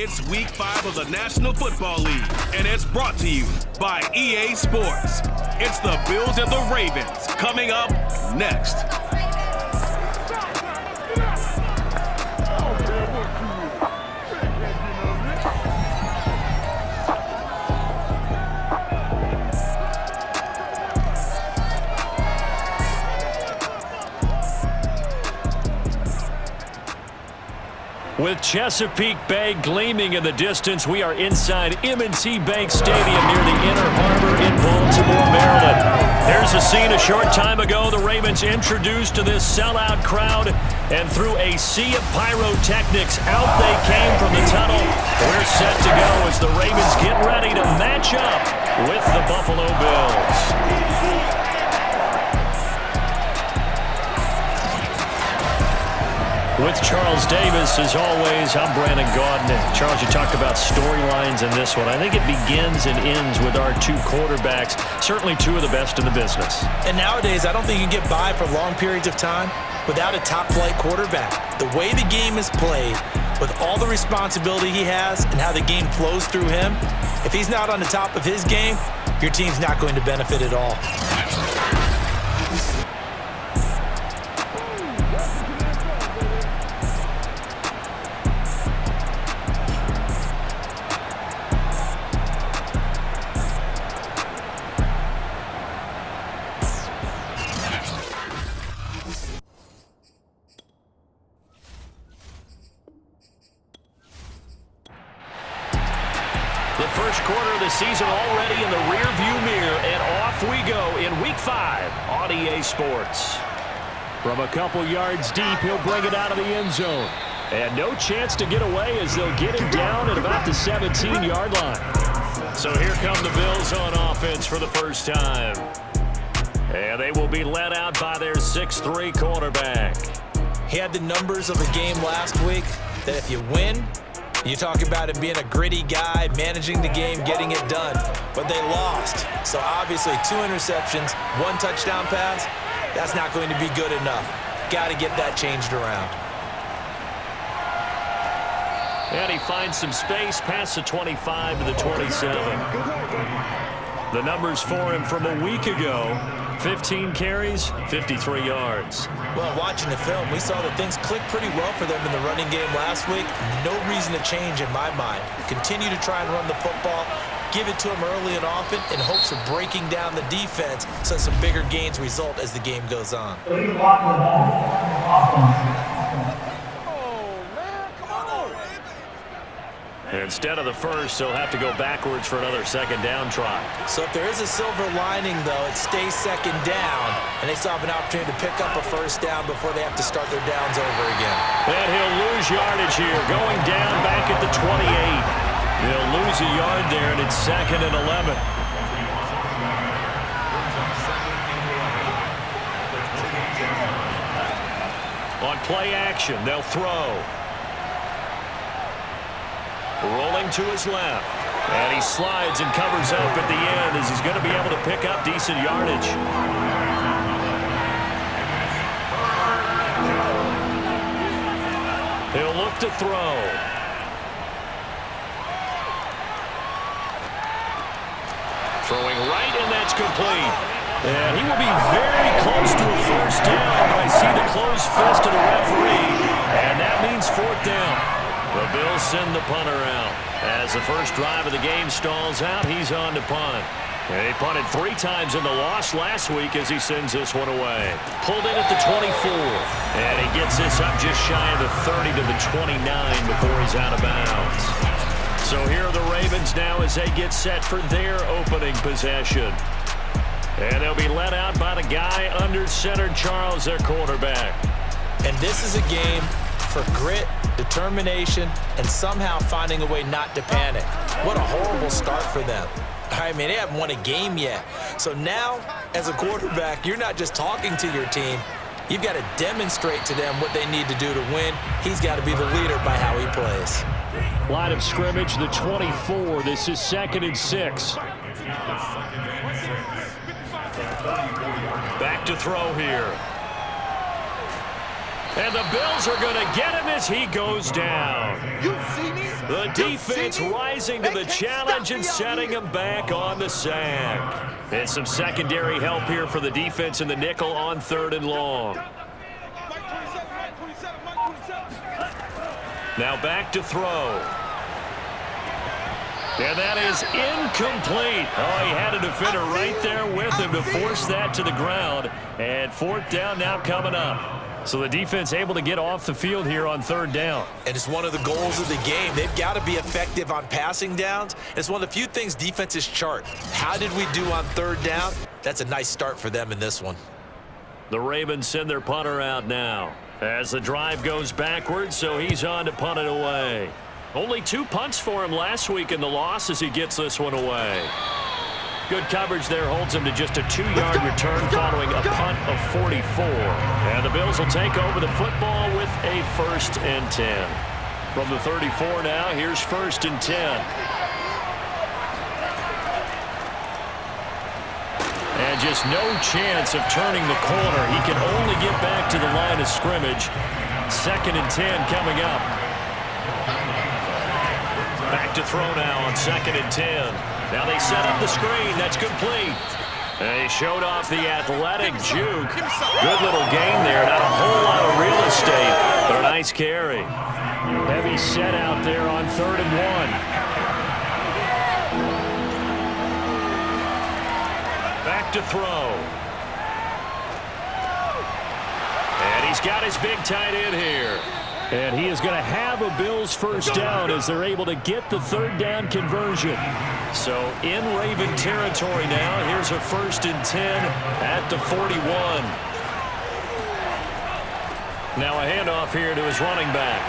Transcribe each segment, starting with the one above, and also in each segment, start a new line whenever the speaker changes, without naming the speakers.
It's Week 5 of the National Football League, and it's brought to you by EA Sports. It's the Bills and the Ravens coming up next.
With Chesapeake Bay gleaming in the distance, we are inside M&T Bank Stadium near the Inner Harbor in Baltimore, Maryland. There's a scene a short time ago the Ravens introduced to this sellout crowd, and through a sea of pyrotechnics, out they came from the tunnel. We're set to go as the Ravens get ready to match up with the Buffalo Bills. With Charles Davis, as always, I'm Brandon Gaudin. Charles, you talked about storylines in this one. I think it begins and ends with our two quarterbacks, certainly two of the best in the business.
And nowadays, I don't think you can get by for long periods of time without a top-flight quarterback. The way the game is played, with all the responsibility he has and how the game flows through him, if he's not on the top of his game, your team's not going to benefit at all.
The first quarter of the season already in the rearview mirror, and off we go in Week 5 on EA Sports. From a couple yards deep, he'll bring it out of the end zone. And no chance to get away as they'll get him down at about the 17-yard line. So here come the Bills on offense for the first time. And they will be led out by their 6'3" quarterback.
He had the numbers of a game last week that if you win, you talk about him being a gritty guy, managing the game, getting it done. But they lost. So obviously 2 interceptions, 1 touchdown pass, that's not going to be good enough. Got to get that changed around.
And he finds some space past the 25 to the 27. The numbers for him from a week ago: 15 carries, 53 yards.
Well, watching the film, we saw that things clicked pretty well for them in the running game last week. No reason to change in my mind. Continue to try and run the football, give it to them early and often in hopes of breaking down the defense so some bigger gains result as the game goes on.
Instead of the first, they'll have to go backwards for another second down try.
So if there is a silver lining, though, it stays second down, and they still have an opportunity to pick up a first down before they have to start their downs over again.
And he'll lose yardage here, going down back at the 28. He'll lose a yard there, and it's 2nd and 11. On play action, they'll throw. Rolling to his left. And he slides and covers up at the end as he's going to be able to pick up decent yardage. He'll look to throw. Throwing right, and that's complete. And he will be very close to a first down, but I see the closed fist of the referee, and that means 4th down. The Bills send the punter out. As the first drive of the game stalls out, he's on to punt. And he punted 3 times in the loss last week as he sends this one away. Pulled in at the 24. And he gets this up just shy of the 30 to the 29 before he's out of bounds. So here are the Ravens now as they get set for their opening possession. And they'll be led out by the guy under center, Charles, their quarterback.
And this is a game for grit, determination, and somehow finding a way not to panic. What a horrible start for them. I mean, they haven't won a game yet. So now, as a quarterback, you're not just talking to your team. You've got to demonstrate to them what they need to do to win. He's got to be the leader by how he plays.
Line of scrimmage, the 24. This is 2nd and 6. Back to throw here. And the Bills are going to get him as he goes down. The defense rising to the challenge and setting him back on the sack. And some secondary help here for the defense in the nickel on 3rd and long. Now back to throw. And that is incomplete. Oh, he had a defender right there with him to force that to the ground. And 4th down now coming up. So the defense able to get off the field here on 3rd down.
And it's one of the goals of the game. They've got to be effective on passing downs. It's one of the few things defenses chart. How did we do on 3rd down? That's a nice start for them in this one.
The Ravens send their punter out now as the drive goes backwards, so he's on to punt it away. Only 2 punts for him last week in the loss as he gets this one away. Good coverage there holds him to just a 2-yard return following a punt of 44. And the Bills will take over the football with a 1st and 10. From the 34 now, here's 1st and 10. And just no chance of turning the corner. He can only get back to the line of scrimmage. 2nd and 10 coming up. Back to throw now on 2nd and 10. Now they set up the screen. That's complete. They showed off the athletic juke. Good little gain there. Not a whole lot of real estate, but a nice carry. Heavy set out there on 3rd and 1. Back to throw. And he's got his big tight end here. And he is going to have a Bills 1st down as they're able to get the 3rd down conversion. So in Raven territory now, here's a 1st and 10 at the 41. Now a handoff here to his running back.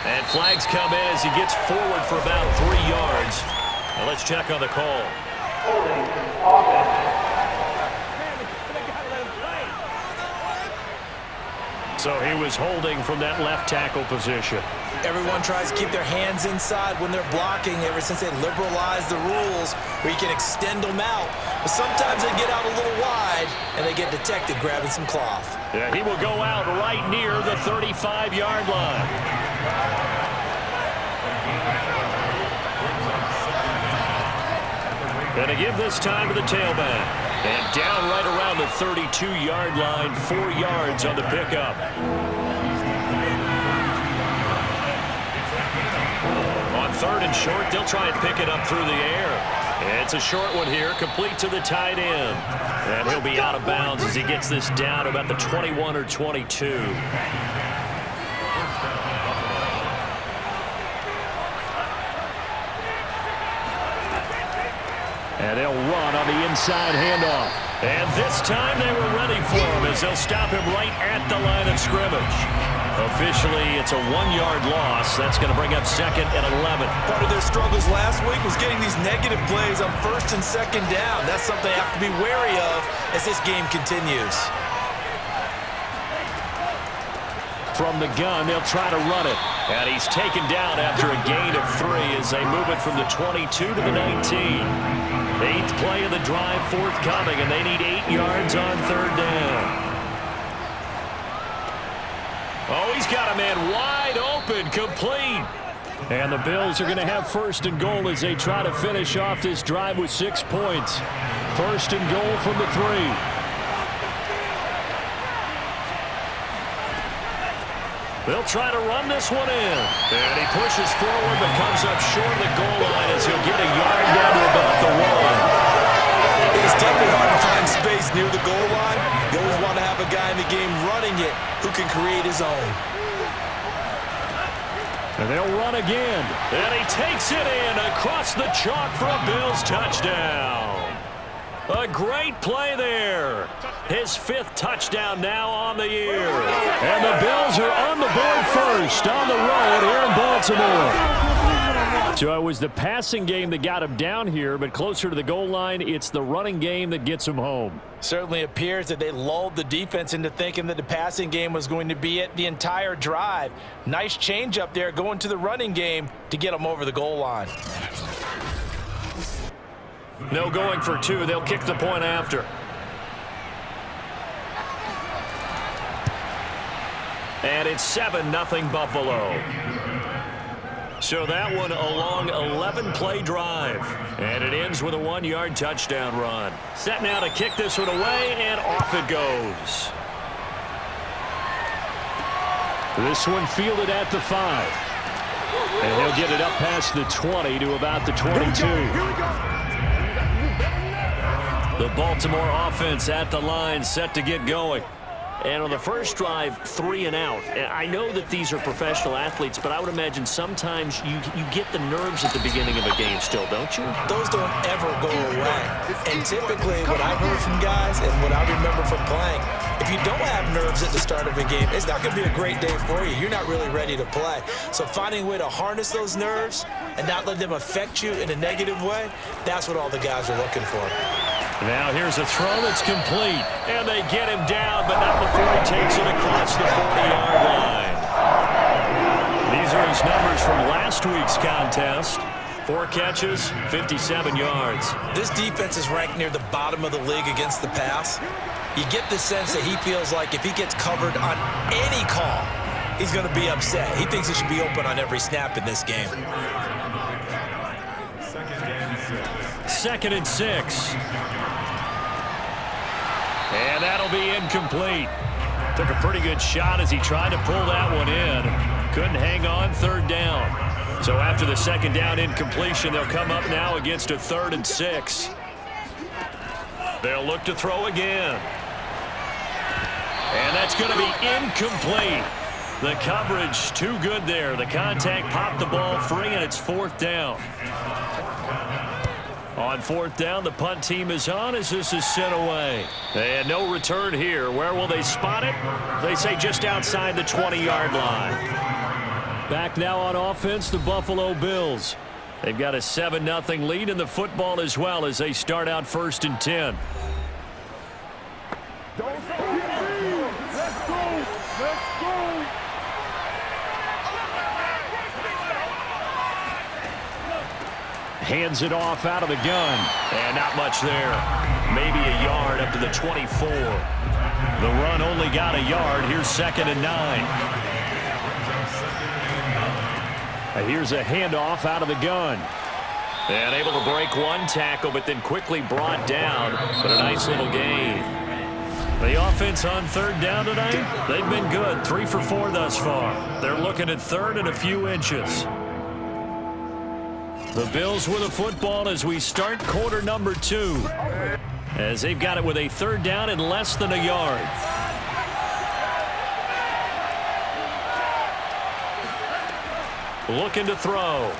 And flags come in as he gets forward for about 3 yards. Now let's check on the call. So he was holding from that left tackle position.
Everyone tries to keep their hands inside when they're blocking ever since they liberalized the rules where you can extend them out. But sometimes they get out a little wide and they get detected grabbing some cloth.
Yeah, he will go out right near the 35-yard line. And to give this time to the tailback. And down right around the 32-yard line, 4 yards on the pickup. On 3rd and short, they'll try and pick it up through the air. And it's a short one here, complete to the tight end. And he'll be out of bounds as he gets this down to about the 21 or 22. And they'll run on the inside handoff. And this time they were ready for him as they'll stop him right at the line of scrimmage. Officially, it's a 1-yard loss. That's going to bring up 2nd and 11.
Part of their struggles last week was getting these negative plays on 1st and 2nd down. That's something they have to be wary of as this game continues.
From the gun, they'll try to run it. And he's taken down after a gain of 3 as they move it from the 22 to the 19. 8th play of the drive forthcoming, and they need 8 yards on 3rd down. Oh, he's got a man wide open, complete. And the Bills are going to have 1st and goal as they try to finish off this drive with 6 points. 1st and goal from the 3. They'll try to run this one in. And he pushes forward but comes up short of the goal line as he'll get a yard down to about the 1.
It's definitely hard to find space near the goal line. You always want to have a guy in the game running it who can create his own.
And they'll run again. And he takes it in across the chalk for a Bills touchdown. A great play there. His 5th touchdown now on the year. And the Bills are on the board first on the road here in Baltimore. So it was the passing game that got him down here, but closer to the goal line, it's the running game that gets him home.
Certainly appears that they lulled the defense into thinking that the passing game was going to be it the entire drive. Nice change up there going to the running game to get them over the goal line.
No going for 2. They'll kick the point after. And it's 7-0 Buffalo. So that one a long 11-play drive. And it ends with a 1-yard touchdown run. Set now to kick this one away, and off it goes. This one fielded at the 5. And he'll get it up past the 20 to about the 22. The Baltimore offense at the line, set to get going. And on the first drive, 3 and out. And I know that these are professional athletes, but I would imagine sometimes you get the nerves at the beginning of a game still, don't you?
Those don't ever go away. And typically what I've heard from guys and what I remember from playing, if you don't have nerves at the start of a game, it's not going to be a great day for you. You're not really ready to play. So finding a way to harness those nerves and not let them affect you in a negative way, that's what all the guys are looking for.
Now here's a throw that's complete. And they get him down, but not before he takes it across the 40-yard line. These are his numbers from last week's contest. 4 catches, 57 yards.
This defense is ranked near the bottom of the league against the pass. You get the sense that he feels like if he gets covered on any call, he's going to be upset. He thinks he should be open on every snap in this game.
2nd and 6. And that'll be incomplete. Took a pretty good shot as he tried to pull that one in. Couldn't hang on, 3rd down. So after the 2nd down incompletion, they'll come up now against a 3rd and 6. They'll look to throw again. And that's going to be incomplete. The coverage too good there. The contact popped the ball free, and it's 4th down. On 4th down, the punt team is on as this is sent away. And no return here. Where will they spot it? They say just outside the 20-yard line. Back now on offense, the Buffalo Bills. They've got a 7-0 lead in the football as well as they start out 1st and 10.
Let's go! Let's go!
Hands it off out of the gun. And not much there. Maybe a yard up to the 24. The run only got a yard. Here's 2nd and 9. Here's a handoff out of the gun. And able to break one tackle, but then quickly brought down. But a nice little gain. The offense on 3rd down tonight, they've been good. 3 for 4 thus far. They're looking at 3rd and a few inches. The Bills with a football as we start quarter number 2. As they've got it with a 3rd down and less than a yard. Looking to throw.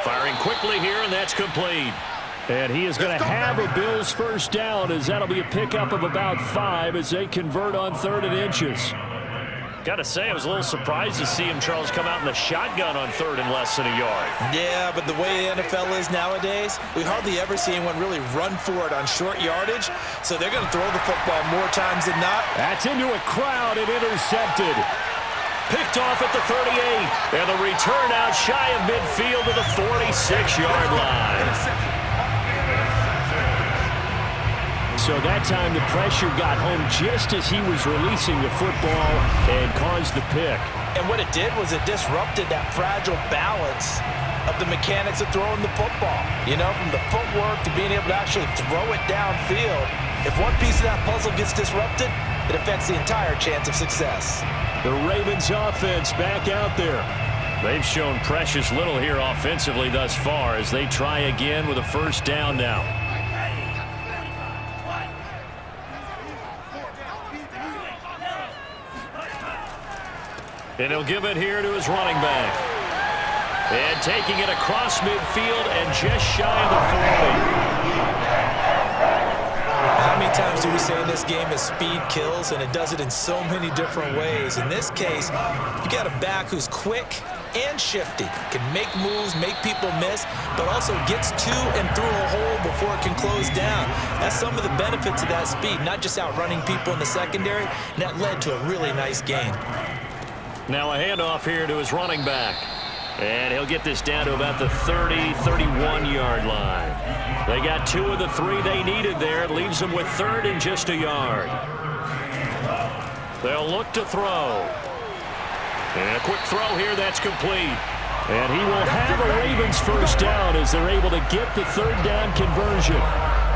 Firing quickly here, and that's complete. And he is going to have a Bills 1st down as that'll be a pickup of about 5 as they convert on 3rd and inches. Got to say, I was a little surprised to see him, Charles, come out in the shotgun on 3rd and less than a yard.
Yeah, but the way the NFL is nowadays, we hardly ever see anyone really run for it on short yardage. So they're going to throw the football more times than not.
That's into a crowd and intercepted. Picked off at the 38. And the return out shy of midfield to the 46-yard line. So that time the pressure got home just as he was releasing the football and caused the pick.
And what it did was it disrupted that fragile balance of the mechanics of throwing the football. You know, from the footwork to being able to actually throw it downfield. If one piece of that puzzle gets disrupted, it affects the entire chance of success.
The Ravens offense back out there. They've shown precious little here offensively thus far as they try again with a 1st down now. And he'll give it here to his running back. And taking it across midfield and just shy of the 40.
How many times do we say in this game that speed kills, and it does it in so many different ways? In this case, you got a back who's quick and shifty, can make moves, make people miss, but also gets to and through a hole before it can close down. That's some of the benefits of that speed, not just outrunning people in the secondary, and that led to a really nice gain.
Now a handoff here to his running back. And he'll get this down to about the 30, 31-yard line. They got 2 of the 3 they needed there. It leaves them with 3rd and just a yard. They'll look to throw. And a quick throw here, that's complete. And he will have a Ravens first down as they're able to get the third down conversion.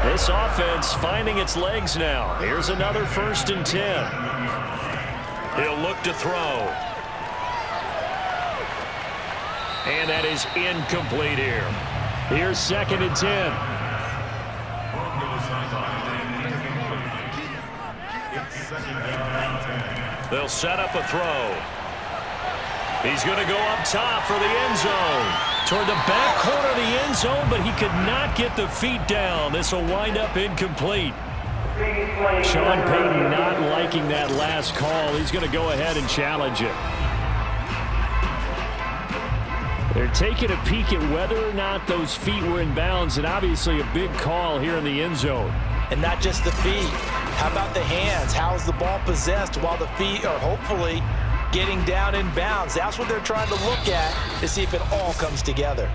This offense finding its legs now. Here's another 1st and 10. He'll look to throw. And that is incomplete here. Here's 2nd and 10. They'll set up a throw. He's going to go up top for the end zone. Toward the back corner of the end zone, but he could not get the feet down. This will wind up incomplete. Sean Payton not liking that last call. He's going to go ahead and challenge it. They're taking a peek at whether or not those feet were in bounds, and obviously a big call here in the end zone.
And not just the feet. How about the hands? How's the ball possessed while the feet are hopefully getting down in bounds? That's what they're trying to look at to see if it all comes together.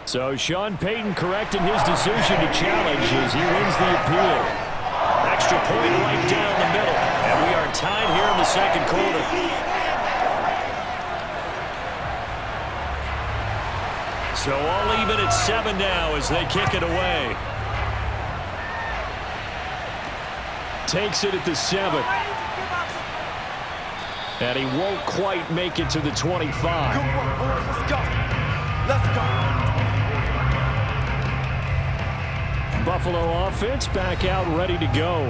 So Sean Payton correcting his decision to challenge as he wins the appeal. Extra point right down the middle. And we are tied here in the second quarter. So all even at 7 now as they kick it away. Takes it at the 7. And he won't quite make it to the 25.
Let's go. Let's go.
Buffalo offense back out ready to go.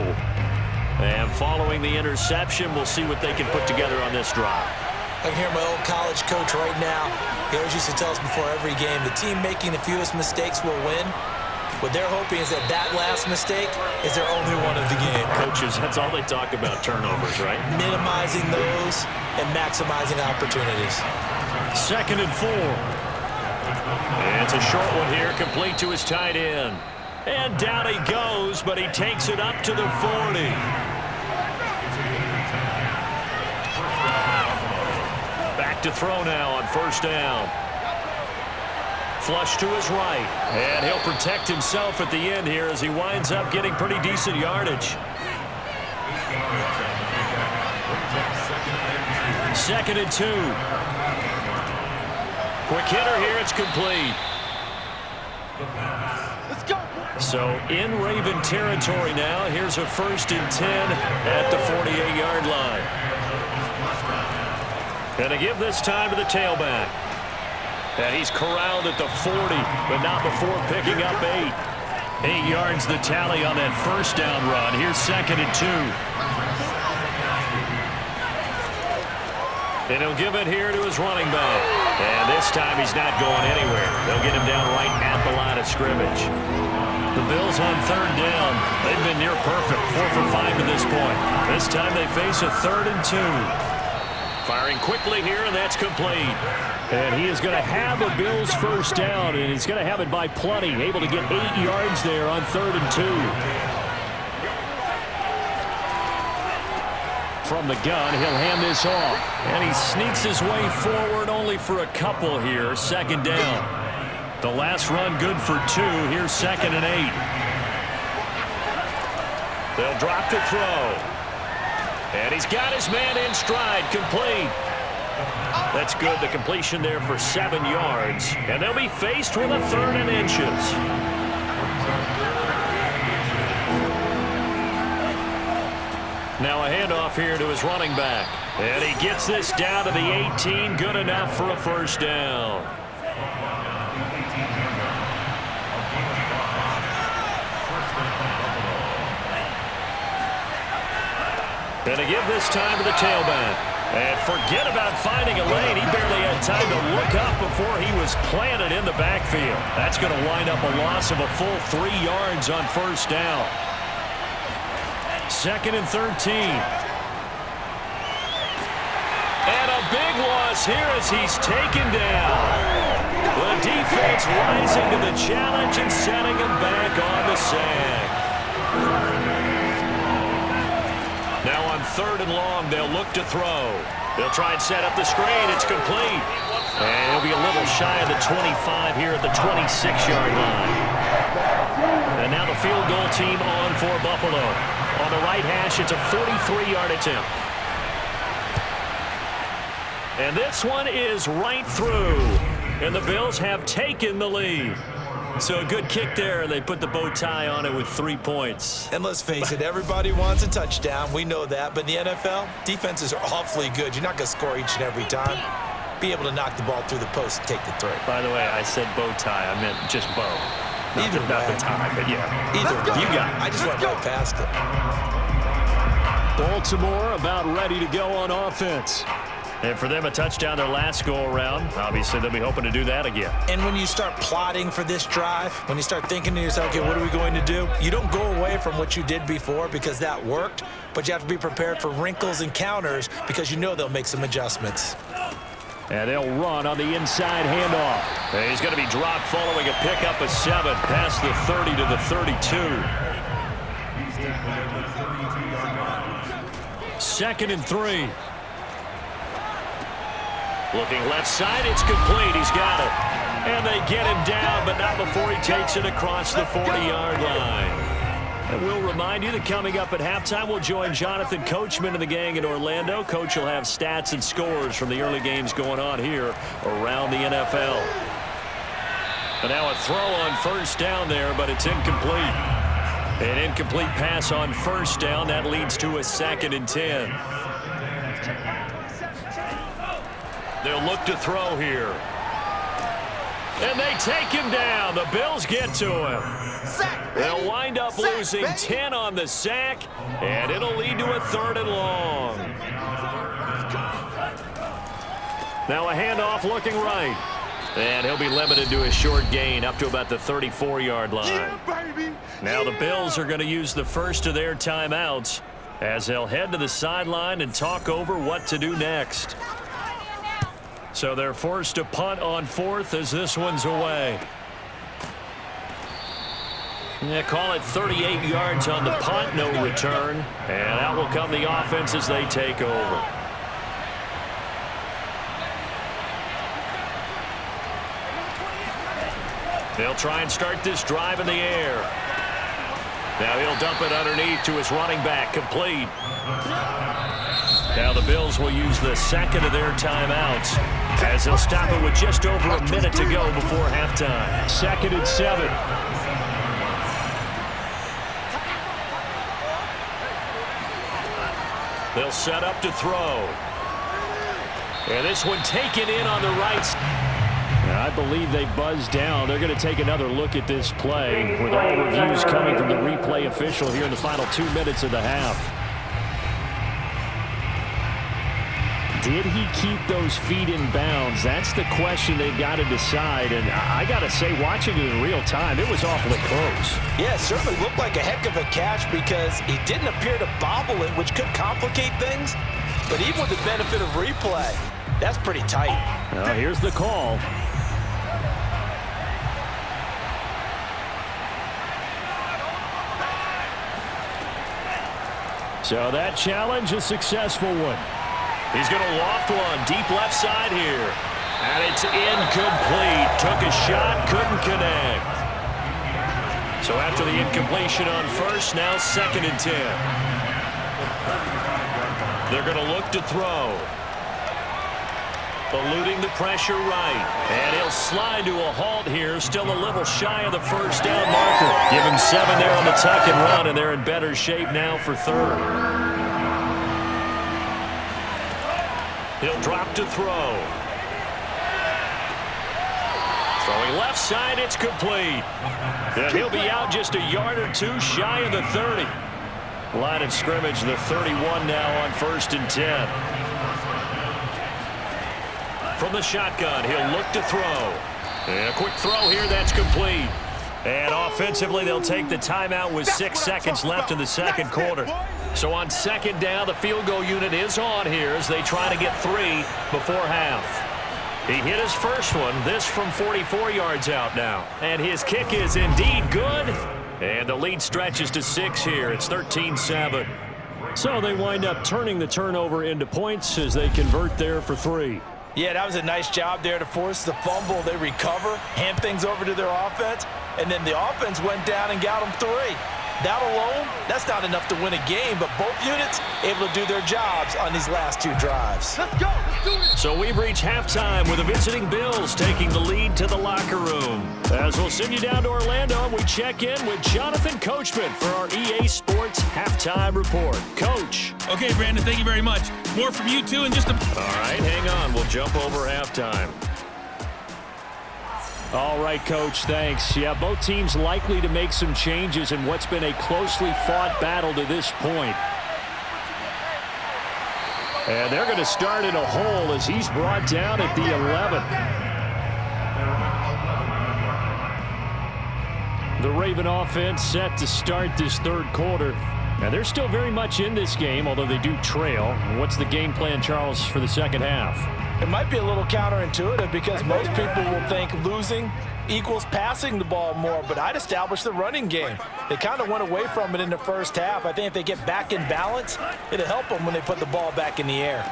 And following the interception, we'll see what they can put together on this drive.
I can hear my old college coach right now. He always used to tell us before every game, the team making the fewest mistakes will win. What they're hoping is that that last mistake is their only one of the game.
Coaches, that's all they talk about, turnovers, right?
Minimizing those and maximizing opportunities.
2nd and 4. And it's a short one here, complete to his tight end. And down he goes, but he takes it up to the 40. Back to throw now on 1st down. Flush to his right. And he'll protect himself at the end here as he winds up getting pretty decent yardage. 2nd and 2. Quick hitter here, it's complete.
Let's go.
So in Raven territory now. Here's a 1st and 10 at the 48-yard line. And to give this time to the tailback. And he's corralled at the 40, but not before picking up 8. 8 yards the tally on that 1st down run. Here's 2nd and 2. And he'll give it here to his running back. And this time he's not going anywhere. They'll get him down right at the line of scrimmage. The Bills on 3rd down. They've been near perfect, 4 for 5 to this point. This time they face a 3rd and 2. Firing quickly here, and that's complete. And he is going to have a Bills first down, and he's going to have it by plenty. Able to get 8 yards there on 3rd and 2. From the gun, he'll hand this off. And he sneaks his way forward only for a couple here. 2nd down. The last run good for 2. Here's 2nd and 8. They'll drop the throw. And he's got his man in stride, complete. That's good, the completion there for 7 yards. And they'll be faced with a 3rd and inches. Now a handoff here to his running back. And he gets this down to the 18, good enough for a first down. And to give this time to the tailback. And forget about finding a lane. He barely had time to look up before he was planted in the backfield. That's going to wind up a loss of a full 3 yards on 1st down. 2nd and 13. And a big loss here as he's taken down. The defense rising to the challenge and setting him back on the sack. Now on 3rd and long, they'll look to throw. They'll try and set up the screen. It's complete. And he'll be a little shy of the 25 here at the 26-yard line. And now the field goal team on for Buffalo. On the right hash, it's a 43-yard attempt. And this one is right through. And the Bills have taken the lead. So a good kick there, and they put the bow tie on it with 3 points.
And let's face it, everybody wants a touchdown. We know that. But in the NFL, defenses are awfully good. You're not going to score each and every time. Be able to knock the ball through the post and take the throw.
By the way, I said bow tie. I meant just bow. Not the tie, but yeah.
Either way.
You got it.
I just went right past it.
Baltimore about ready to go on offense. And for them, a touchdown their last go-around. Obviously, they'll be hoping to do that again.
And when you start plotting for this drive, when you start thinking to yourself, okay, what are we going to do? You don't go away from what you did before because that worked, but you have to be prepared for wrinkles and counters because you know they'll make some adjustments.
And they'll run on the inside handoff. And he's going to be dropped following a pickup of 7 past the 30 to the 32. 2nd and 3. Looking left side, it's complete. He's got it. And they get him down, but not before he takes it across the 40-yard line. And we'll remind you that coming up at halftime, we'll join Jonathan Coachman and the gang in Orlando. Coach will have stats and scores from the early games going on here around the NFL. And now a throw on first down there, but it's incomplete. An incomplete pass on first down. That leads to a 2nd and 10. They'll look to throw here. And they take him down. The Bills get to him. They'll wind up losing 10 on the sack, and it'll lead to a 3rd and long. Now a handoff looking right. And he'll be limited to a short gain up to about the 34-yard line. Now the Bills are going to use the first of their timeouts as they'll head to the sideline and talk over what to do next. So they're forced to punt on 4th as this one's away. Yeah, call it 38 yards on the punt, no return. And out will come the offense as they take over. They'll try and start this drive in the air. Now he'll dump it underneath to his running back, complete. Now the Bills will use the 2nd of their timeouts as they'll stop it with just over a minute to go before halftime. 2nd and 7. They'll set up to throw. And this one taken in on the right side. I believe they buzzed down. They're going to take another look at this play with all reviews coming from the replay official here in the final 2 minutes of the half. Did he keep those feet in bounds? That's the question they've got to decide. And I got to say, watching it in real time, it was awfully close.
Yeah, it certainly looked like a heck of a catch because he didn't appear to bobble it, which could complicate things. But even with the benefit of replay, that's pretty tight.
Now here's the call. So that challenge, a successful one. He's going to loft one deep left side here. And it's incomplete. Took a shot, couldn't connect. So after the incompletion on first, now 2nd and 10. They're going to look to throw. Eluding the pressure right. And he'll slide to a halt here. Still a little shy of the first down marker. Give him 7 there on the tuck and run, and they're in better shape now for 3rd. He'll drop to throw. Throwing left side, it's complete. And he'll be out just a yard or 2 shy of the 30. Line of scrimmage, the 31 now on 1st and 10. From the shotgun, he'll look to throw. And a quick throw here, that's complete. And offensively, they'll take the timeout with 6 seconds left in the 2nd quarter. So on 2nd down, the field goal unit is on here as they try to get 3 before half. He hit his first one, this from 44 yards out now. And his kick is indeed good. And the lead stretches to 6 here. It's 13-7. So they wind up turning the turnover into points as they convert there for 3.
Yeah, that was a nice job there to force the fumble. They recover, hand things over to their offense, and then the offense went down and got them 3. That alone, that's not enough to win a game, but both units able to do their jobs on these last 2 drives.
Let's go. Let's do this.
So we've reached halftime with the visiting Bills taking the lead to the locker room. As we'll send you down to Orlando, we check in with Jonathan Coachman for our EA Sports Halftime Report. Coach.
Okay, Brandon, thank you very much. More from you two in just a...
All right, hang on. We'll jump over halftime. All right, Coach, thanks. Yeah, both teams likely to make some changes in what's been a closely fought battle to this point. And they're going to start in a hole as he's brought down at the 11. The Raven offense set to start this third quarter. Now, they're still very much in this game, although they do trail. What's the game plan, Charles, for the second half?
It might be a little counterintuitive because most people will think losing equals passing the ball more, but I'd establish the running game. They kind of went away from it in the first half. I think if they get back in balance, it'll help them when they put the ball back in the air.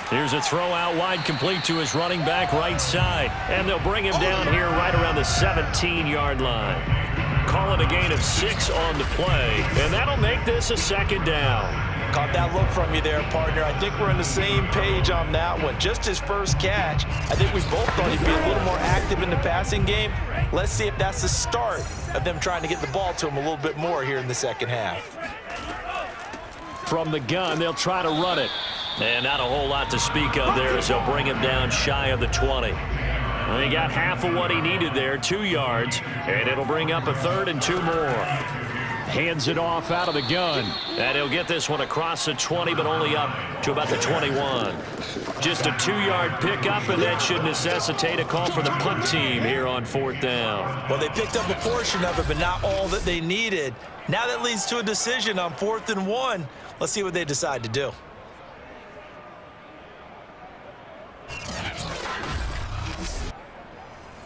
Here's a throw out wide, complete to his running back right side. And they'll bring him down here right around the 17-yard line. Call it a gain of 6 on the play, and that'll make this a second down.
Caught that look from you there, partner. I think we're on the same page on that one. Just his first catch. I think we both thought he'd be a little more active in the passing game. Let's see if that's the start of them trying to get the ball to him a little bit more here in the second half.
From the gun, they'll try to run it. And not a whole lot to speak of there as they'll bring him down shy of the 20. Well, he got half of what he needed there, 2 yards, and it'll bring up a 3rd and 2 more. Hands it off out of the gun. And he'll get this one across the 20, but only up to about the 21. Just a 2-yard pickup, and that should necessitate a call for the punt team here on 4th down.
Well, they picked up a portion of it, but not all that they needed. Now that leads to a decision on 4th and 1. Let's see what they decide to do.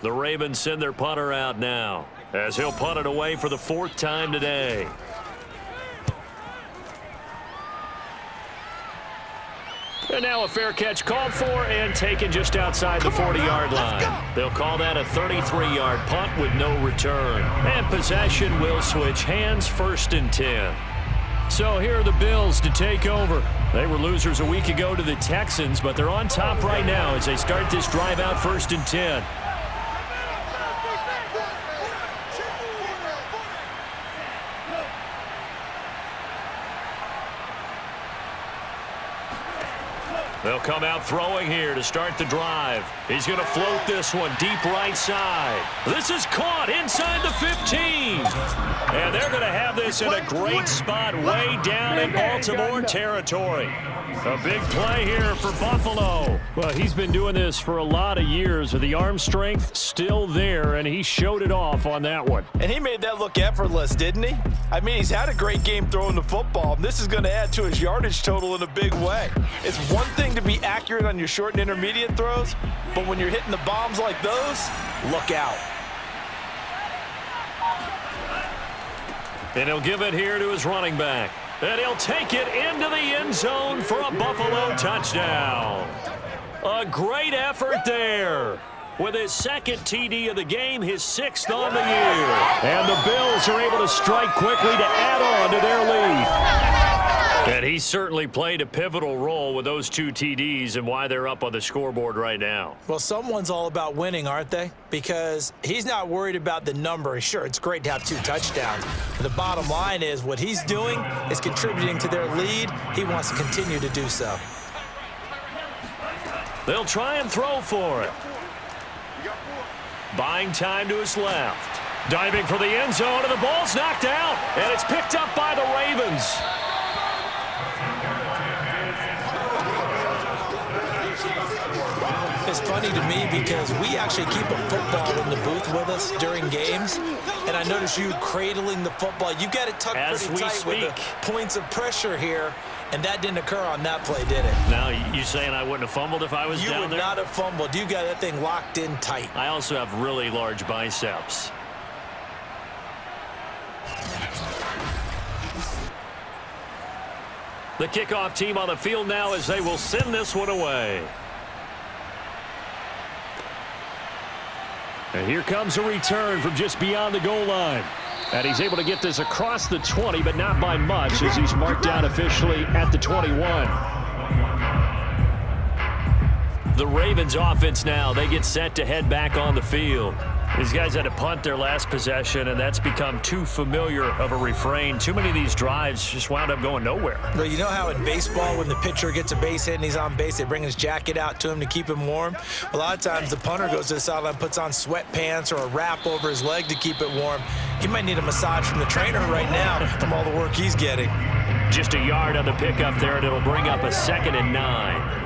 The Ravens send their punter out now, as he'll punt it away for the 4th time today. And now a fair catch called for and taken just outside the 40-yard line. They'll call that a 33-yard punt with no return. And possession will switch hands, 1st and 10. So here are the Bills to take over. They were losers a week ago to the Texans, but they're on top right now as they start this drive out 1st and 10. They'll come out throwing here to start the drive. He's going to float this one deep right side. This is caught inside the 15. And they're going to have this in a great spot way down in Baltimore territory. A big play here for Buffalo. Well, he's been doing this for a lot of years with the arm strength still there, and he showed it off on that one.
And he made that look effortless, didn't he? I mean, he's had a great game throwing the football, and this is going to add to his yardage total in a big way. It's one thing to be accurate on your short and intermediate throws, but when you're hitting the bombs like those, look out.
And he'll give it here to his running back. And he'll take it into the end zone for a Buffalo touchdown. A great effort there. With his 2nd TD of the game, his 6th on the year. And the Bills are able to strike quickly to add on to their lead. And he certainly played a pivotal role with those 2 TDs and why they're up on the scoreboard right now.
Well, someone's all about winning, aren't they? Because he's not worried about the number. Sure, it's great to have 2 touchdowns. But the bottom line is what he's doing is contributing to their lead. He wants to continue to do so.
They'll try and throw for it. Buying time to his left. Diving for the end zone, and the ball's knocked out. And it's picked up by the Ravens.
It's funny to me because we actually keep a football in the booth with us during games, and I notice you cradling the football. You got it tucked pretty tight with the points of pressure here, and that didn't occur on that play, did it?
Now, you saying I wouldn't have fumbled if I was down there?
You would not have fumbled. You got that thing locked in tight.
I also have really large biceps. The kickoff team on the field now as they will send this one away. And here comes a return from just beyond the goal line. And he's able to get this across the 20, but not by much, as he's marked down officially at the 21. The Ravens offense now, they get set to head back on the field. These guys had to punt their last possession, and that's become too familiar of a refrain. Too many of these drives just wound up going nowhere.
Well, you know how in baseball, when the pitcher gets a base hit and he's on base, they bring his jacket out to him to keep him warm? A lot of times the punter goes to the sideline, puts on sweatpants or a wrap over his leg to keep it warm. He might need a massage from the trainer right now from all the work he's getting.
Just a yard on the pickup there, and it'll bring up a 2nd and 9.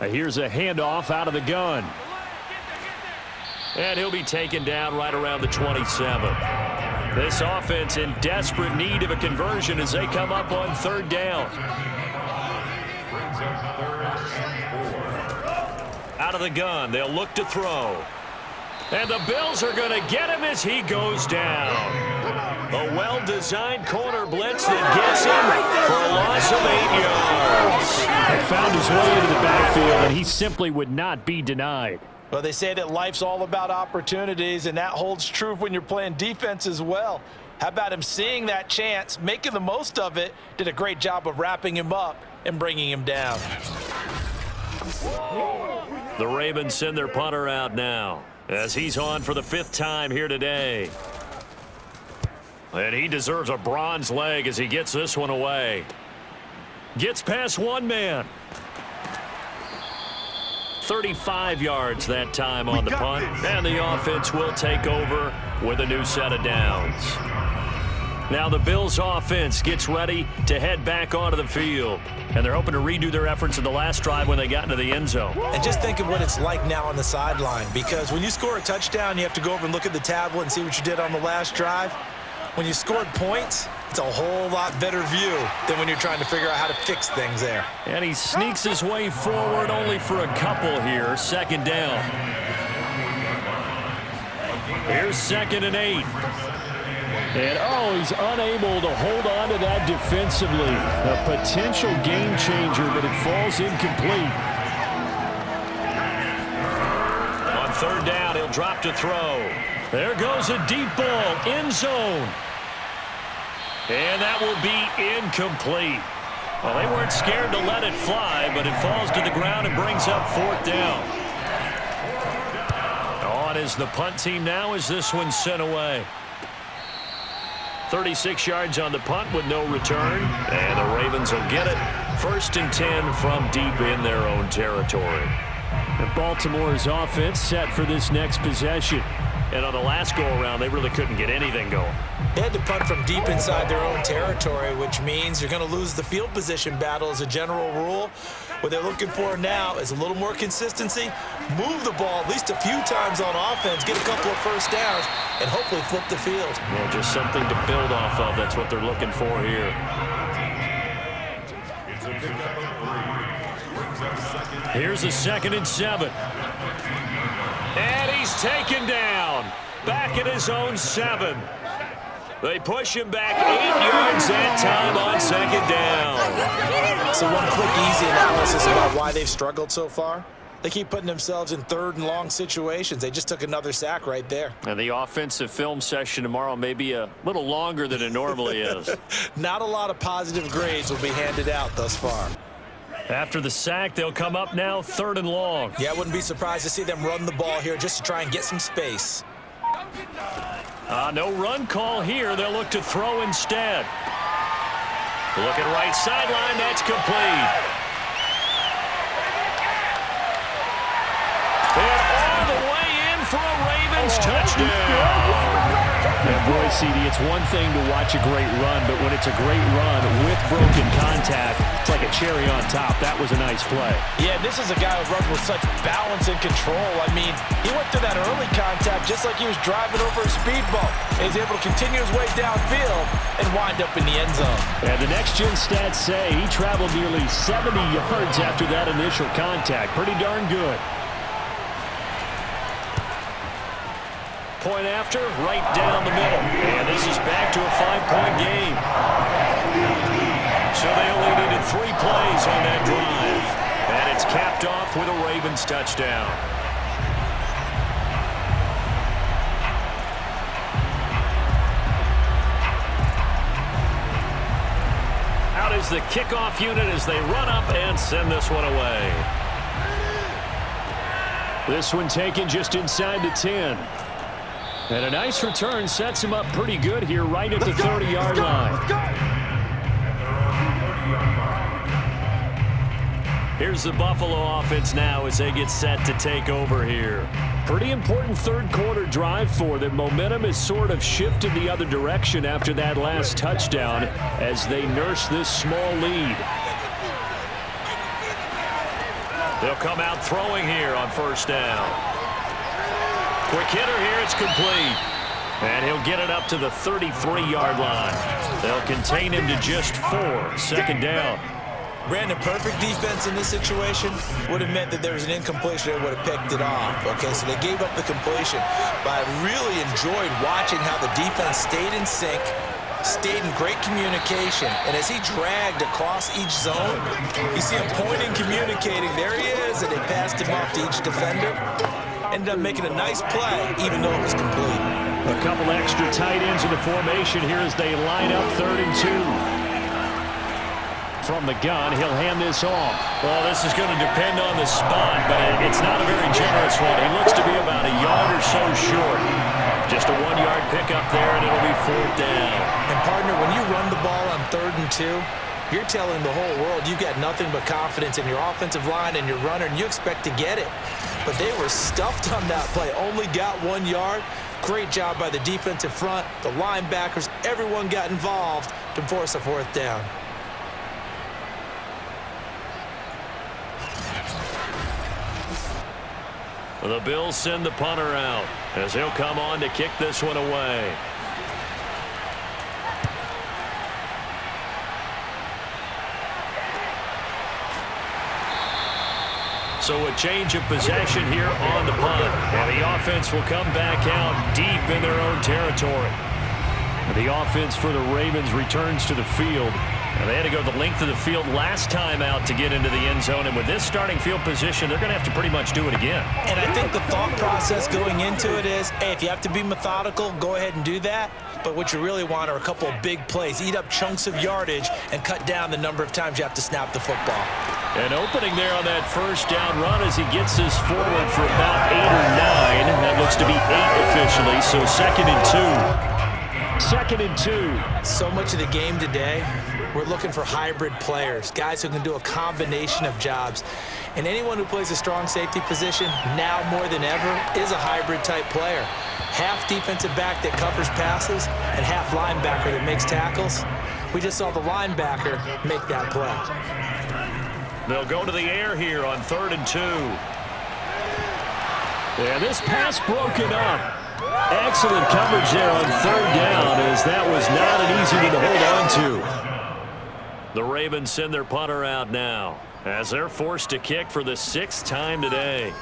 Here's a handoff out of the gun. And he'll be taken down right around the 27. This offense in desperate need of a conversion as they come up on 3rd down. Out of the gun, they'll look to throw. And the Bills are going to get him as he goes down. A well-designed corner blitz that gets him for a loss of 8 yards. He found his way into the backfield, and he simply would not be denied.
Well, they say that life's all about opportunities, and that holds true when you're playing defense as well. How about him seeing that chance, making the most of it, did a great job of wrapping him up and bringing him down.
The Ravens send their punter out now, as he's on for the 5th time here today. And he deserves a bronze leg as he gets this one away. Gets past one man. 35 yards that time on the punt. And the offense will take over with a new set of downs. Now the Bills offense gets ready to head back onto the field. And they're hoping to redo their efforts in the last drive when they got into the end zone.
And just think of what it's like now on the sideline, because when you score a touchdown, you have to go over and look at the tablet and see what you did on the last drive. When you scored points, it's a whole lot better view than when you're trying to figure out how to fix things there.
And he sneaks his way forward only for a couple here. 2nd down. Here's 2nd and 8. And, he's unable to hold on to that defensively. A potential game changer, but it falls incomplete. On 3rd down, he'll drop to throw. There goes a deep ball, end zone. And that will be incomplete. Well, they weren't scared to let it fly, but it falls to the ground and brings up 4th down. On is the punt team now as this one's sent away. 36 yards on the punt with no return. And the Ravens will get it. 1st and 10 from deep in their own territory. And Baltimore's offense set for this next possession. And on the last go-around, they really couldn't get anything going.
They had to punt from deep inside their own territory, which means you're going to lose the field position battle as a general rule. What they're looking for now is a little more consistency, move the ball at least a few times on offense, get a couple of first downs, and hopefully flip the field.
Well, just something to build off of. That's what they're looking for here. Here's a 2nd and 7. And he's taken down. Back at his own 7. They push him back 8 yards that time on 2nd down.
So one quick, easy analysis about why they've struggled so far. They keep putting themselves in 3rd and long situations. They just took another sack right there.
And the offensive film session tomorrow may be a little longer than it normally is.
Not a lot of positive grades will be handed out thus far.
After the sack, they'll come up now 3rd and long.
Yeah, I wouldn't be surprised to see them run the ball here just to try and get some space.
No run call here. They'll look to throw instead. Looking right sideline. That's complete. And all the way in for a Ravens touchdown. And boy, CD, it's one thing to watch a great run, but when it's a great run with broken contact, it's like a cherry on top. That was a nice play.
Yeah, this is a guy who runs with such balance and control. I mean, he went through that early contact just like he was driving over a speed bump. And he's able to continue his way downfield and wind up in the end zone.
And the next-gen stats say he traveled nearly 70 yards after that initial contact. Pretty darn good. Point after, right down the middle. And this is back to a 5-point game. So they only needed 3 plays on that drive. And off with a Ravens touchdown. Out is the kickoff unit as they run up and send this one away. This one taken just inside the 10. And a nice return sets him up pretty good here right at the 30-yard line. Here's the Buffalo offense now as they get set to take over here. Pretty important third quarter drive for them. Momentum has sort of shifted the other direction after that last touchdown as they nurse this small lead. They'll come out throwing here on first down. Quick hitter here, it's complete. And he'll get it up to the 33-yard line. They'll contain him to just 4. Second down.
Brandon, perfect defense in this situation would have meant that there was an incompletion. They would have picked it off. Okay, so they gave up the completion. But I really enjoyed watching how the defense stayed in sync, stayed in great communication. And as he dragged across each zone, you see him pointing, communicating. There he is, and they passed him off to each defender. Ended up making a nice play, even though it was complete.
A couple extra tight ends in the formation here as they line up 3rd and 2. From the gun, he'll hand this off. Well, this is going to depend on the spot, but it's not a very generous one. He looks to be about a yard or so short. Just a 1-yard pickup there, and it'll be 4th down.
And, partner, when you run the ball on 3rd and 2, you're telling the whole world you've got nothing but confidence in your offensive line and your runner, and you expect to get it. But they were stuffed on that play, only got 1 yard. Great job by the defensive front, the linebackers, everyone got involved to force a 4th down.
The Bills send the punter out as he'll come on to kick this one away. So a change of possession here on the punt. And the offense will come back out deep in their own territory. And the offense for the Ravens returns to the field. And they had to go the length of the field last time out to get into the end zone. And with this starting field position, they're going to have to pretty much do it again.
And I think the thought process going into it is, hey, if you have to be methodical, go ahead and do that. But what you really want are a couple of big plays. Eat up chunks of yardage and cut down the number of times you have to snap the football.
An opening there on that first down run as he gets this forward for about 8 or 9. That looks to be 8 officially, so 2nd and 2. 2nd and 2.
So much of the game today, we're looking for hybrid players, guys who can do a combination of jobs. And anyone who plays a strong safety position, now more than ever, is a hybrid-type player. Half defensive back that covers passes and half linebacker that makes tackles. We just saw the linebacker make that play.
They'll go to the air here on 3rd and 2. And this pass broken up. Excellent coverage there on 3rd down as that was not an easy one to hold on to. The Ravens send their punter out now as they're forced to kick for the 6th time today.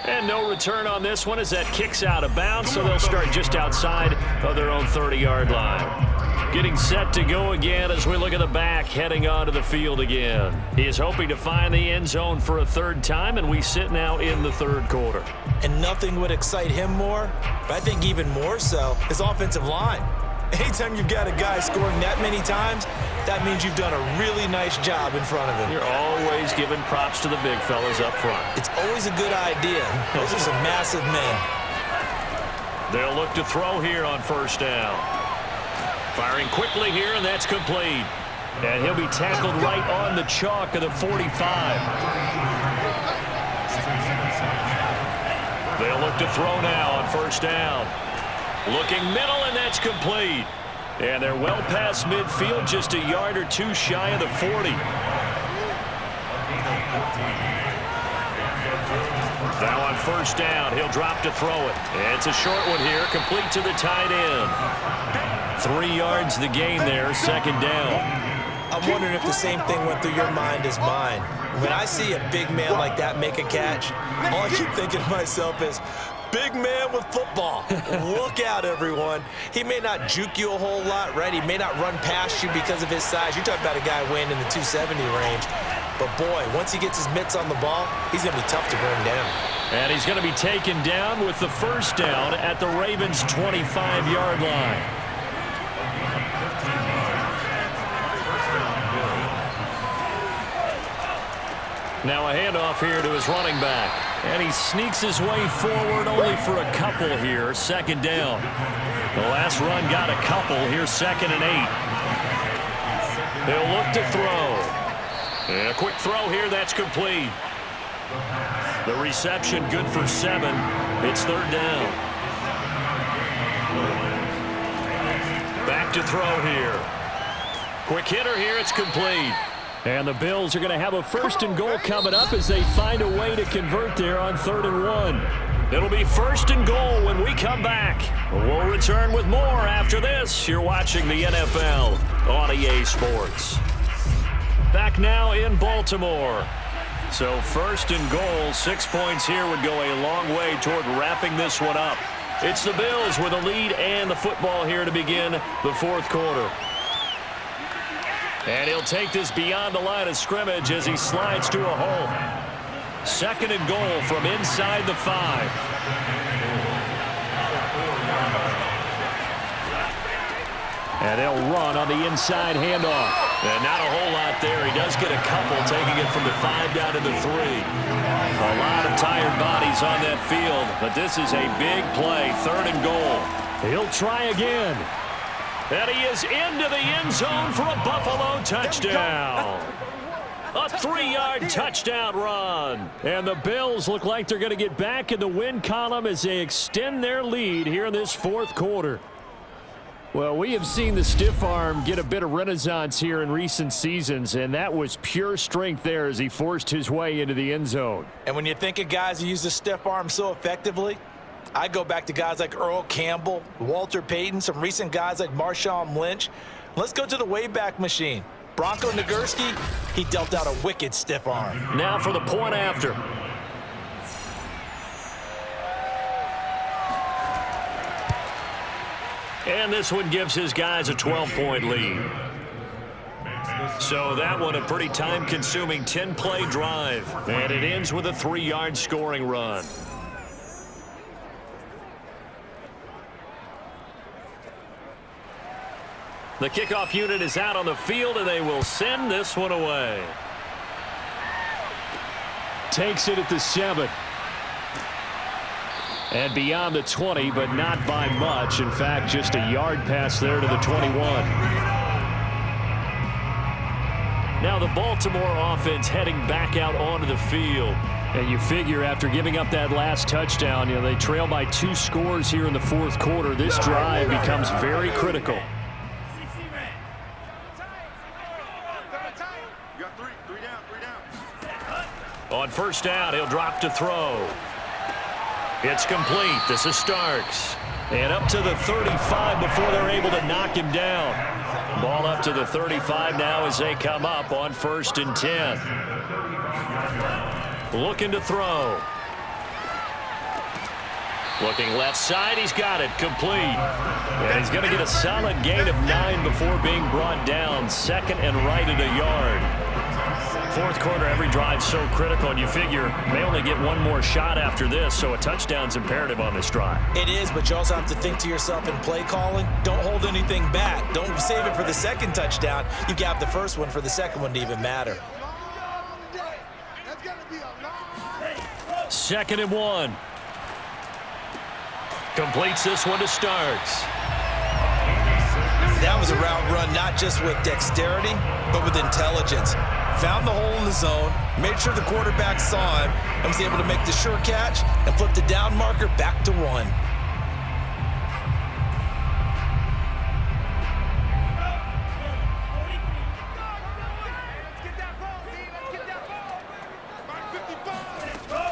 And no return on this one as that kicks out of bounds, so they'll start just outside of their own 30-yard line. Getting set to go again as we look at the back heading onto the field again. He is hoping to find the end zone for a 3rd time, and we sit now in the 3rd quarter.
And nothing would excite him more, but I think even more so, his offensive line. Anytime you've got a guy scoring that many times, that means you've done a really nice job in front of him.
You're always giving props to the big fellas up front.
It's always a good idea. Those are some massive men.
They'll look to throw here on 1st down. Firing quickly here, and that's complete. And he'll be tackled right on the chalk of the 45. They'll look to throw now on 1st down. Looking middle, and that's complete. And they're well past midfield, just a yard or 2 shy of the 40. Now on 1st down, he'll drop to throw it. And it's a short one here, complete to the tight end. 3 yards the gain there, 2nd down.
I'm wondering if the same thing went through your mind as mine. When I see a big man like that make a catch, all I keep thinking to myself is, big man with football. Look out, everyone. He may not juke you a whole lot, right? He may not run past you because of his size. You're talking about a guy weighing in the 270 range. But, boy, once he gets his mitts on the ball, he's going to be tough to bring down.
And he's going to be taken down with the first down at the Ravens' 25-yard line. Now a handoff here to his running back. And he sneaks his way forward only for a couple here. Second down. The last run got a couple. Here's 2nd and 8. He'll look to throw. And a quick throw here. That's complete. The reception good for 7. It's 3rd down. Back to throw here. Quick hitter here. It's complete. And the Bills are going to have a 1st and goal coming up as they find a way to convert there on 3rd and 1. It'll be 1st and goal when we come back. We'll return with more after this. You're watching the NFL on EA Sports. Back now in Baltimore. So 1st and goal, 6 points here would go a long way toward wrapping this one up. It's the Bills with a lead and the football here to begin the 4th quarter. And he'll take this beyond the line of scrimmage as he slides to a hole. 2nd and goal from inside the 5. And they'll run on the inside handoff. And not a whole lot there. He does get a couple, taking it from the 5 down to the 3. A lot of tired bodies on that field, but this is a big play. 3rd and goal. He'll try again. And he is into the end zone for a Buffalo touchdown. A 3-yard touchdown run. And the Bills look like they're going to get back in the win column as they extend their lead here in this 4th quarter. Well, we have seen the stiff arm get a bit of renaissance here in recent seasons, and that was pure strength there as he forced his way into the end zone.
And when you think of guys who use the stiff arm so effectively, I go back to guys like Earl Campbell, Walter Payton, some recent guys like Marshawn Lynch. Let's go to the Wayback Machine. Bronco Nagurski, he dealt out a wicked stiff arm.
Now for the point after. And this one gives his guys a 12-point lead. So that one a pretty time-consuming 10-play drive. And it ends with a 3-yard scoring run. The kickoff unit is out on the field, and they will send this one away. Takes it at the 7. And beyond the 20, but not by much. In fact, just a yard pass there to the 21. Now the Baltimore offense heading back out onto the field. And you figure after giving up that last touchdown, they trail by 2 scores here in the 4th quarter. This drive becomes very critical. On 1st down, he'll drop to throw. It's complete. This is Starks. And up to the 35 before they're able to knock him down. Ball up to the 35 now as they come up on 1st and 10. Looking to throw. Looking left side. He's got it. Complete. And he's going to get a solid gain of 9 before being brought down. 2nd and right at a yard. 4th quarter, every drive so critical, and you figure may only get one more shot after this, so a touchdown's imperative on this drive.
It is, but you also have to think to yourself in play calling, don't hold anything back. Don't save it for the 2nd touchdown. You got the 1st one for the 2nd one to even matter.
2nd and 1. Completes this one to Starks.
That was a route run not just with dexterity, but with intelligence. Found the hole in the zone, made sure the quarterback saw him, and was able to make the sure catch and flip the down marker back to 1.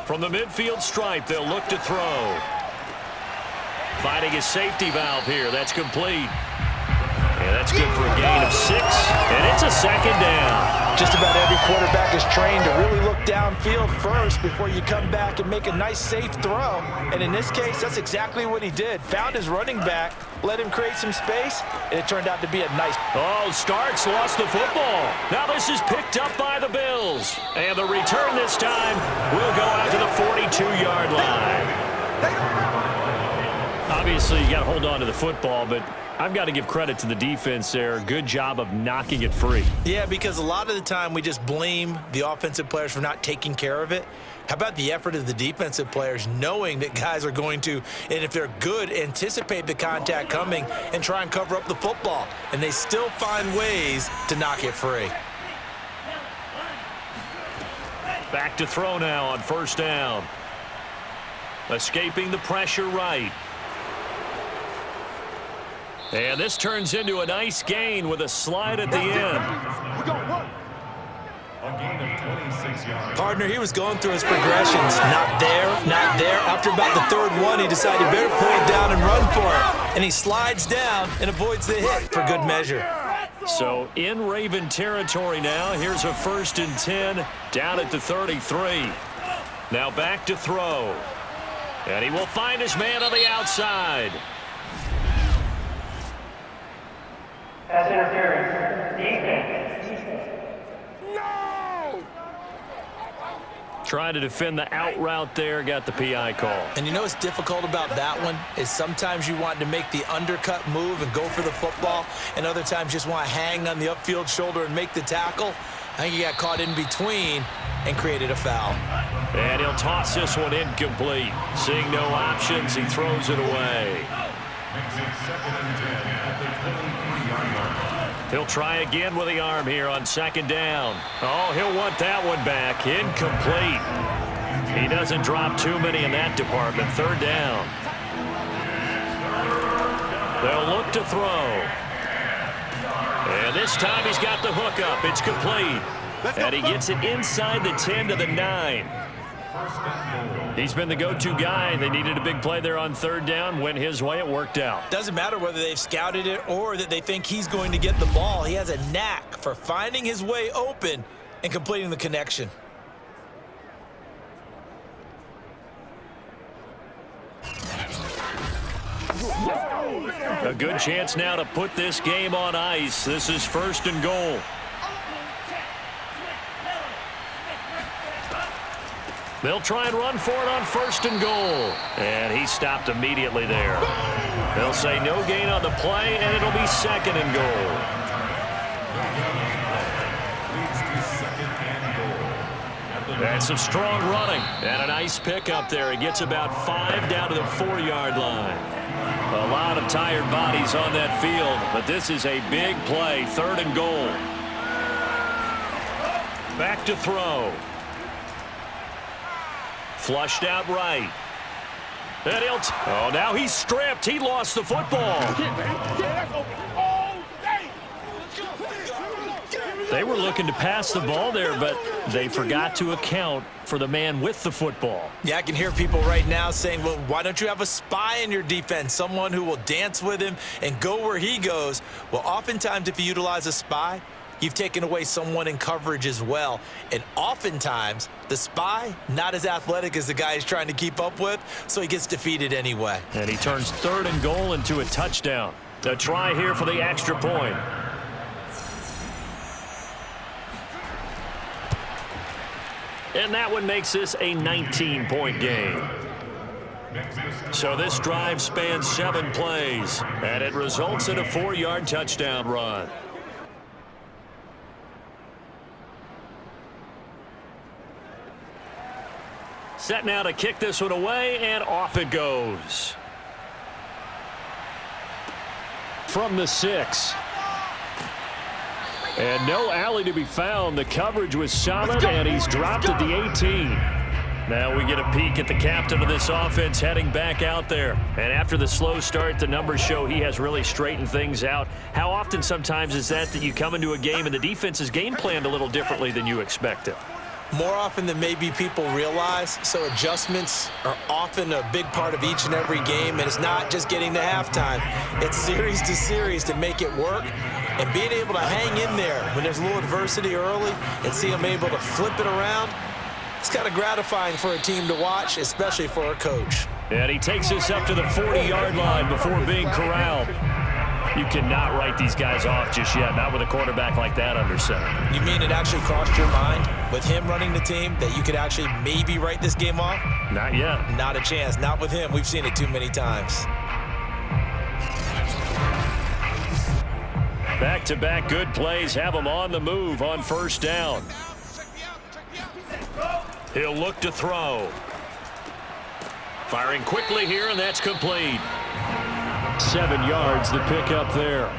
From the midfield stripe, they'll look to throw. Finding his safety valve here. That's complete. And that's good for a gain of 6. And It's a second down.
Just about every quarterback is trained to really look downfield first before you come back and make a nice, safe throw. And in this case, that's exactly what he did. Found his running back, let him create some space, and it turned out to be a nice...
Oh, Starks lost the football. Now this is picked up by the Bills. And the return this time will go out to the 42-yard line. Obviously, you got to hold on to the football, but I've got to give credit to the defense there. Good job of knocking it free.
Yeah, because a lot of the time we just blame the offensive players for not taking care of it. How about the effort of the defensive players knowing that guys are going to, and if they're good, anticipate the contact coming and try and cover up the football. And they still find ways to knock it free.
Back to throw now on first down. Escaping the pressure right. And this turns into a nice gain with a slide at the end.
Partner, he was going through his progressions. Not there, not there. After about the third one, he decided he better pull it down and run for it. And he slides down and avoids the hit for good measure.
So in Raven territory now. Here's a 1st and 10 down at the 33. Now back to throw. And he will find his man on the outside.
Pass interference. Defense.
No! Trying to defend the out route there. Got the PI call.
And you know what's difficult about that one is sometimes you want to make the undercut move and go for the football, and other times just want to hang on the upfield shoulder and make the tackle. I think he got caught in between and created a foul.
And he'll toss this one incomplete. Seeing no options, he throws it away. He'll try again with the arm here on 2nd down. Oh, he'll want that one back. Incomplete. He doesn't drop too many in that department. 3rd down. They'll look to throw. And this time he's got the hook up. It's complete. And he gets it inside the 10 to the 9. He's been the go-to guy. They needed a big play there on 3rd down. Went his way. It worked out.
Doesn't matter whether they've scouted it or that they think he's going to get the ball. He has a knack for finding his way open and completing the connection.
A good chance now to put this game on ice. This is 1st and goal. They'll try and run for it on 1st and goal. And he stopped immediately there. They'll say no gain on the play, and it'll be 2nd and goal. That's some strong running. And a nice pick up there. He gets about 5 down to the 4-yard line. A lot of tired bodies on that field, but this is a big play. 3rd and goal. Back to throw. Flushed out right. And oh, now he's stripped. He lost the football. They were looking to pass the ball there, but they forgot to account for the man with the football.
Yeah, I can hear people right now saying, well, why don't you have a spy in your defense, someone who will dance with him and go where he goes? Well, oftentimes if you utilize a spy, you've taken away someone in coverage as well. And oftentimes, the spy, not as athletic as the guy he's trying to keep up with, so he gets defeated anyway.
And he turns 3rd and goal into a touchdown. A try here for the extra point. And that one makes this a 19-point game. So this drive spans 7 plays, and it results in a 4-yard touchdown run. Set now to kick this one away, and off it goes. From the 6. And no alley to be found. The coverage was solid, and he's dropped at the 18. Now we get a peek at the captain of this offense heading back out there. And after the slow start, the numbers show he has really straightened things out. How often sometimes is that you come into a game and the defense is game planned a little differently than you expected?
More often than maybe people realize, so adjustments are often a big part of each and every game, and it's not just getting to halftime. It's series to series to make it work. And being able to hang in there when there's a little adversity early and see them able to flip it around, it's kind of gratifying for a team to watch, especially for a coach.
And he takes us up to the 40-yard line before being corralled. You cannot write these guys off just yet, not with a quarterback like that under center.
You mean it actually crossed your mind with him running the team that you could actually maybe write this game off?
Not yet.
Not a chance. Not with him. We've seen it too many times.
Back-to-back good plays have him on the move on first down. He'll look to throw. Firing quickly here, and that's complete. 7 yards the pick up there.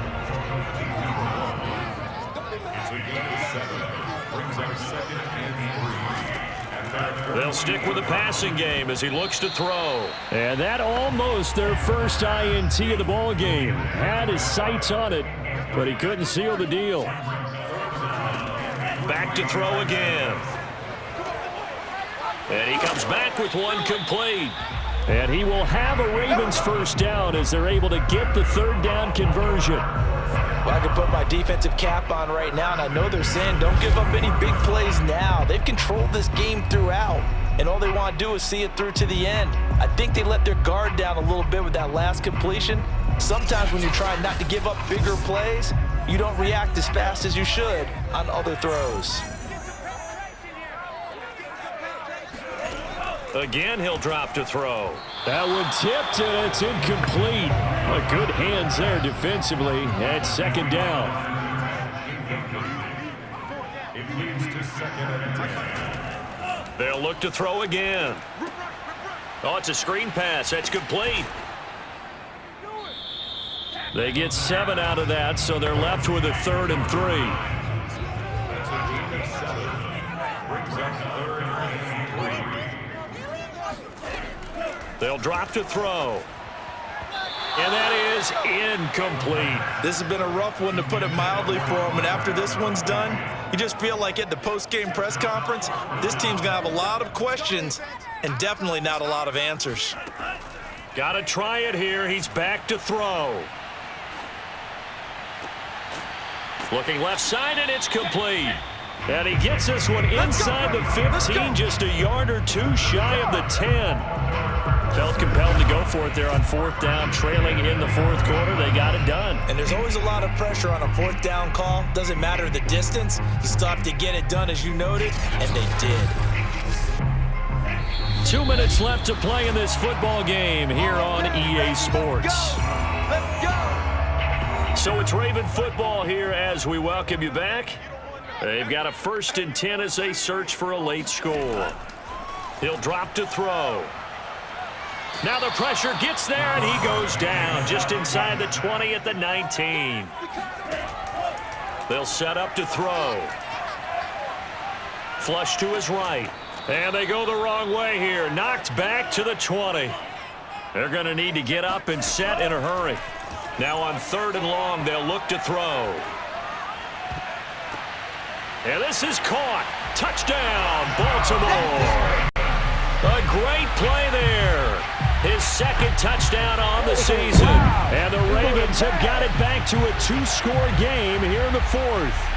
They'll stick with the passing game as he looks to throw. And that almost their first INT of the ball game. Had his sights on it, but he couldn't seal the deal. Back to throw again. And he comes back with one complete. And he will have a Ravens first down as they're able to get the third down conversion.
Well, I can put my defensive cap on right now, and I know they're saying don't give up any big plays now. They've controlled this game throughout, and all they want to do is see it through to the end. I think they let their guard down a little bit with that last completion. Sometimes when you're trying not to give up bigger plays, you don't react as fast as you should on other throws.
Again, he'll drop to throw. That one tipped, and it's incomplete. But good hands there defensively at second down.
It leads to 2nd and 10.
They'll look to throw again. Oh, it's a screen pass. That's complete. They get 7 out of that, so they're left with a 3rd and 3.
That's a gain of 7. Brings up 3rd and 3.
They'll drop to throw. And that is incomplete.
This has been a rough one, to put it mildly, for them. And after this one's done, you just feel like at the post-game press conference, this team's going to have a lot of questions and definitely not a lot of answers.
Got to try it here. He's back to throw. Looking left side, and it's complete. And he gets this one inside the 15, just a yard or two shy of the 10. Felt compelled to go for it there on 4th down, trailing in the 4th quarter. They got it done.
And there's always a lot of pressure on a 4th down call. Doesn't matter the distance. You still have to get it done, as you noted, and they did.
2 minutes left to play in this football game here on EA Sports.
Let's go!
So it's Raven football here as we welcome you back. They've got a 1st and 10 as they search for a late score. He'll drop to throw. Now the pressure gets there, and he goes down just inside the 20 at the 19. They'll set up to throw. Flush to his right. And they go the wrong way here. Knocked back to the 20. They're going to need to get up and set in a hurry. Now on 3rd and long, they'll look to throw. And this is caught. Touchdown, Baltimore. A great play there. His 2nd touchdown on the season. And the Ravens have got it back to a 2-score game here in the 4th.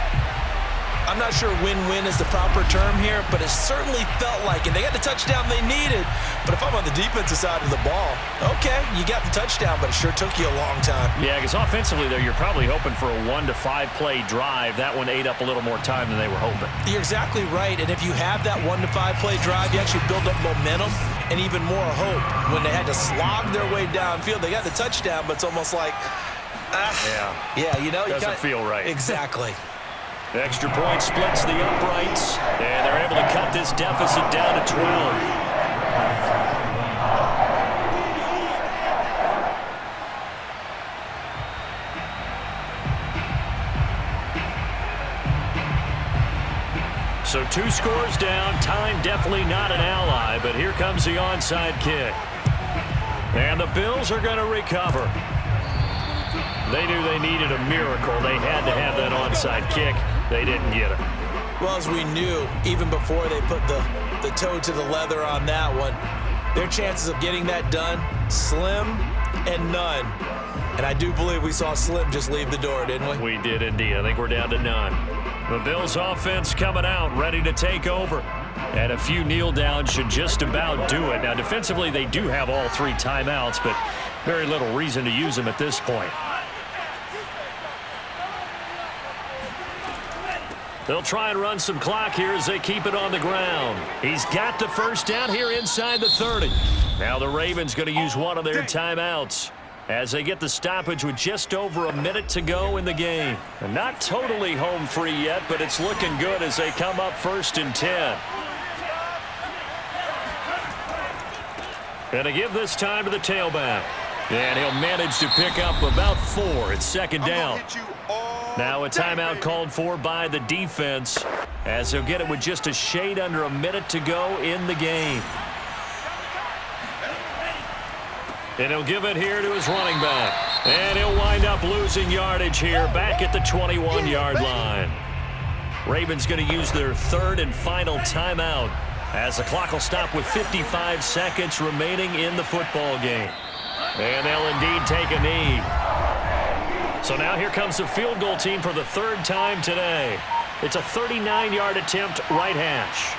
I'm not sure win-win is the proper term here, but it certainly felt like it. They got the touchdown they needed, but if I'm on the defensive side of the ball, okay, you got the touchdown, but it sure took you a long time.
Yeah, because offensively there, you're probably hoping for a 1 to 5 play drive. That one ate up a little more time than they were hoping.
You're exactly right, and if you have that 1 to 5 play drive, you actually build up momentum and even more hope. When they had to slog their way downfield, they got the touchdown, but it's almost like, yeah, you know,
doesn't feel right.
Exactly.
Extra point splits the uprights, and they're able to cut this deficit down to 12. So 2 scores down, time definitely not an ally, but here comes the onside kick. And the Bills are going to recover. They knew they needed a miracle. They had to have that onside kick. They didn't get it.
Well, as we knew, even before they put the toe to the leather on that one, their chances of getting that done, slim and none. And I do believe we saw Slim just leave the door, didn't we?
We did indeed. I think we're down to none. The Bills offense coming out, ready to take over. And a few kneel downs should just about do it. Now, defensively, they do have all 3 timeouts, but very little reason to use them at this point. They'll try and run some clock here as they keep it on the ground. He's got the first down here inside the 30. Now the Ravens going to use one of their timeouts as they get the stoppage with just over a minute to go in the game. And not totally home free yet, but it's looking good as they come up 1st and 10. And to give this time to the tailback. And he'll manage to pick up about 4. It's 2nd down. Now a timeout called for by the defense as he'll get it with just a shade under a minute to go in the game. And he'll give it here to his running back. And he'll wind up losing yardage here back at the 21-yard line. Ravens going to use their 3rd and final timeout as the clock will stop with 55 seconds remaining in the football game. And they'll indeed take a knee. So now here comes the field goal team for the 3rd time today. It's a 39-yard attempt right hash.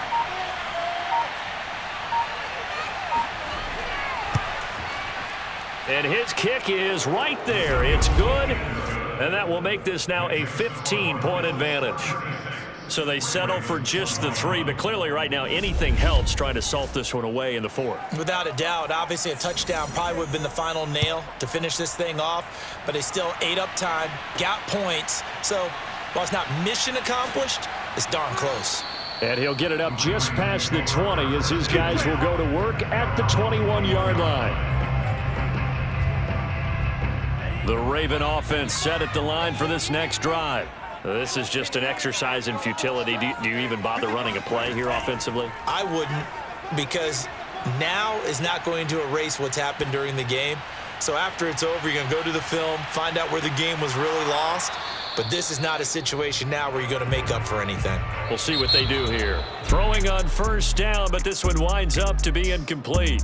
And his kick is right there. It's good. And that will make this now a 15-point advantage. So they settle for just the 3, but clearly right now anything helps trying to salt this one away in the 4th.
Without a doubt, obviously a touchdown probably would have been the final nail to finish this thing off, but they still ate up time, got points. So while it's not mission accomplished, it's darn close.
And he'll get it up just past the 20 as his guys will go to work at the 21-yard line. The Raven offense set at the line for this next drive. This is just an exercise in futility. Do you even bother running a play here offensively?
I wouldn't, because now is not going to erase what's happened during the game. So after it's over, you're going to go to the film, find out where the game was really lost. But this is not a situation now where you're going to make up for anything.
We'll see what they do here. Throwing on 1st down, but this one winds up to be incomplete.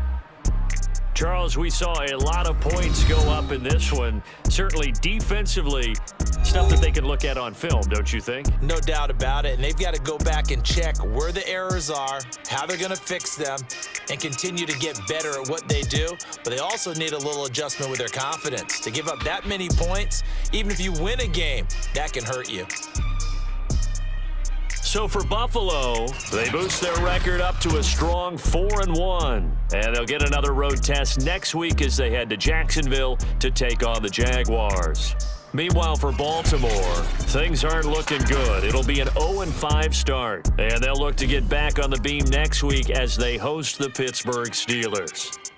Charles, we saw a lot of points go up in this one. Certainly defensively, stuff that they can look at on film, don't you think?
No doubt about it. And they've got to go back and check where the errors are, how they're going to fix them, and continue to get better at what they do. But they also need a little adjustment with their confidence. To give up that many points, even if you win a game, that can hurt you.
So for Buffalo, they boost their record up to a strong 4-1. And they'll get another road test next week as they head to Jacksonville to take on the Jaguars. Meanwhile, for Baltimore, things aren't looking good. It'll be an 0-5 start. And they'll look to get back on the beam next week as they host the Pittsburgh Steelers.